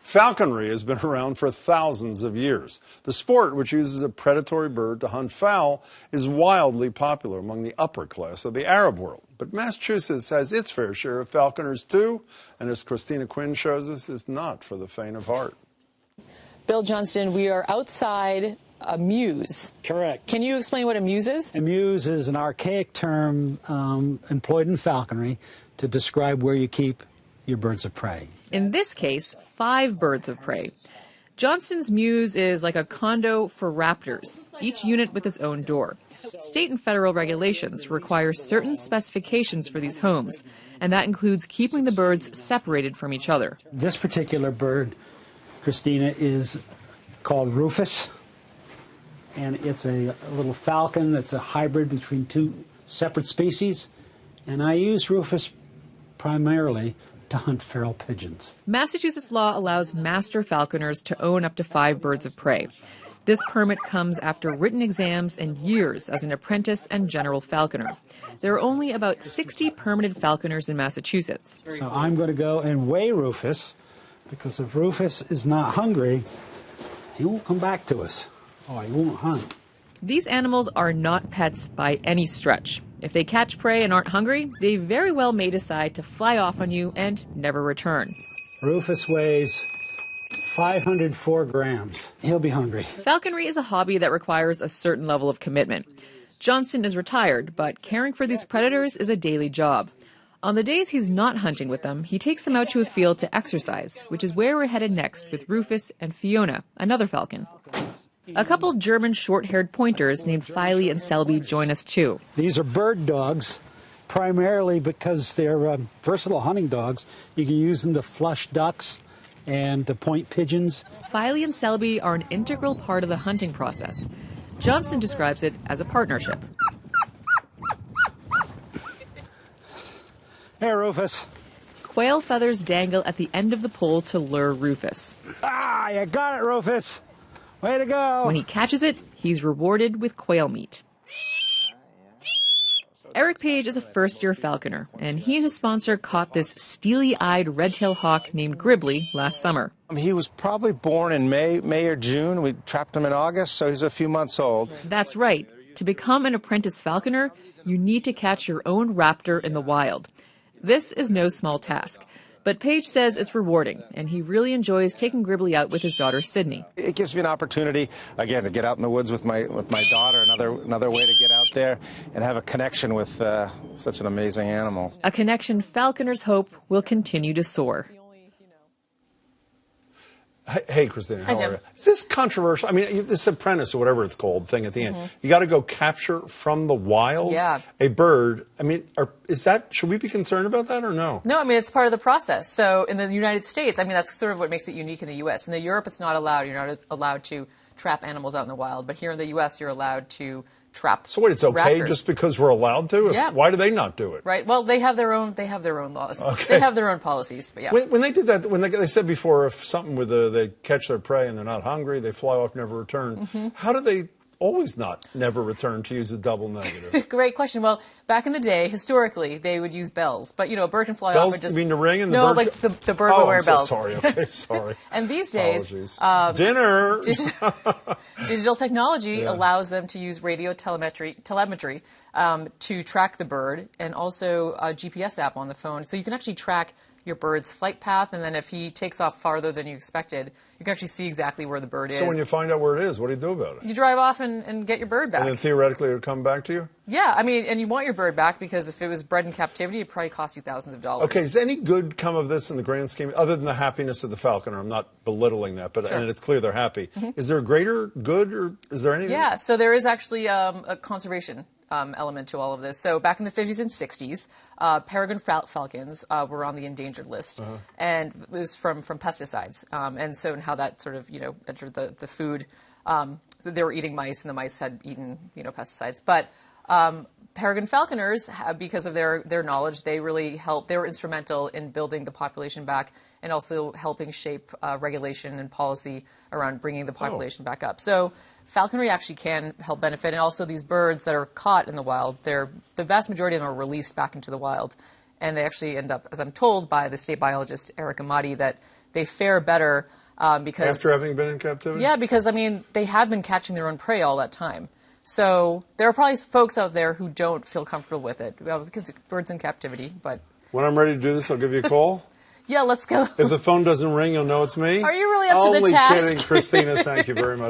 Falconry has been around for thousands of years. The sport, which uses a predatory bird to hunt fowl, is wildly popular among the upper class of the Arab world. But Massachusetts has its fair share of falconers too, and as Christina Quinn shows us, is not for the faint of heart. Bill Johnston, we are outside a mews. Correct. Can you explain what a mews is? A mews is an archaic term employed in falconry to describe where you keep your birds of prey. In this case, 5 birds of prey. Johnston's mews is like a condo for raptors, each unit with its own door. State and federal regulations require certain specifications for these homes, and that includes keeping the birds separated from each other. This particular bird, Christina, is called Rufus, and it's a little falcon that's a hybrid between 2 separate species, and I use Rufus primarily to hunt feral pigeons. Massachusetts law allows master falconers to own up to 5 birds of prey. This permit comes after written exams and years as an apprentice and general falconer. There are only about 60 permitted falconers in Massachusetts. So I'm going to go and weigh Rufus, because if Rufus is not hungry, he won't come back to us. Oh, he won't hunt. These animals are not pets by any stretch. If they catch prey and aren't hungry, they very well may decide to fly off on you and never return. Rufus weighs 504 grams. He'll be hungry. Falconry is a hobby that requires a certain level of commitment. Johnston is retired, but caring for these predators is a daily job. On the days he's not hunting with them, he takes them out to a field to exercise, which is where we're headed next with Rufus and Fiona, another falcon. A couple German short-haired pointers named Filey and Selby join us too. These are bird dogs, primarily because they're versatile hunting dogs. You can use them to flush ducks and to point pigeons. Filey and Selby are an integral part of the hunting process. Johnston describes it as a partnership. Hey, Rufus. Quail feathers dangle at the end of the pole to lure Rufus. Ah, you got it, Rufus. Way to go. When he catches it, he's rewarded with quail meat. Eric Page is a first-year falconer, and he and his sponsor caught this steely-eyed red-tailed hawk named Gribbly last summer. He was probably born in May or June. We trapped him in August, so he's a few months old. That's right. To become an apprentice falconer, you need to catch your own raptor in the wild. This is no small task. But Page says it's rewarding, and he really enjoys taking Gribbly out with his daughter, Sydney. It gives me an opportunity, again, to get out in the woods with my daughter, another way to get out there and have a connection with such an amazing animal. A connection falconers hope will continue to soar. Hey, Christina, how Hi, Jim. are you? Is this controversial? I mean, this apprentice or whatever it's called thing at the end. You got to go capture from the wild a bird. I mean, should we be concerned about that or no? No, I mean, it's part of the process. So in the United States, I mean, that's sort of what makes it unique in the U.S. In Europe, it's not allowed. You're not allowed to trap animals out in the wild. But here in the U.S., you're allowed to trap. So wait, it's okay raptors. just because we're allowed to? Yeah. Why do they not do it? Right. Well, they have their own laws. Okay. They have their own policies. But yeah. When they did that, when they said before, if something they catch their prey and they're not hungry, they fly off, never return. How do they always never return, to use a double negative? Great question. Well, back in the day, historically, they would use bells. But, a bird can fly bells, off and just... You mean the ring and the no, bird? like the bird will wear bells. Sorry. Okay, sorry. And these days... Dinner! Digital technology allows them to use radio telemetry to track the bird, and also a GPS app on the phone. So you can actually track your bird's flight path, and then if he takes off farther than you expected, you can actually see exactly where the bird is. So when you find out where it is, what do you do about it? You drive off and get your bird back. And then theoretically it would come back to you? Yeah, I mean, and you want your bird back because if it was bred in captivity, it'd probably cost you thousands of dollars. Okay, does any good come of this in the grand scheme, other than the happiness of the falconer? I'm not belittling that, but and it's clear they're happy. Is there a greater good, or is there anything? Yeah, so there is actually a conservation element to all of this. So back in the 50s and 60s, peregrine falcons were on the endangered list, and it was from pesticides. And how that sort of entered the food. So they were eating mice, and the mice had eaten pesticides. But peregrine falconers, because of their knowledge, they really helped. They were instrumental in building the population back, and also helping shape regulation and policy around bringing the population back up. So falconry actually can help benefit, and also these birds that are caught in the wild, the vast majority of them are released back into the wild, and they actually end up, as I'm told by the state biologist Eric Amati, that they fare better because After having been in captivity? Yeah, because I mean they have been catching their own prey all that time. So there are probably folks out there who don't feel comfortable with it because birds in captivity. But when I'm ready to do this, I'll give you a call. Yeah, let's go. If the phone doesn't ring, you'll know it's me. Are you really up to the Only task? kidding, Christina. Thank you very much.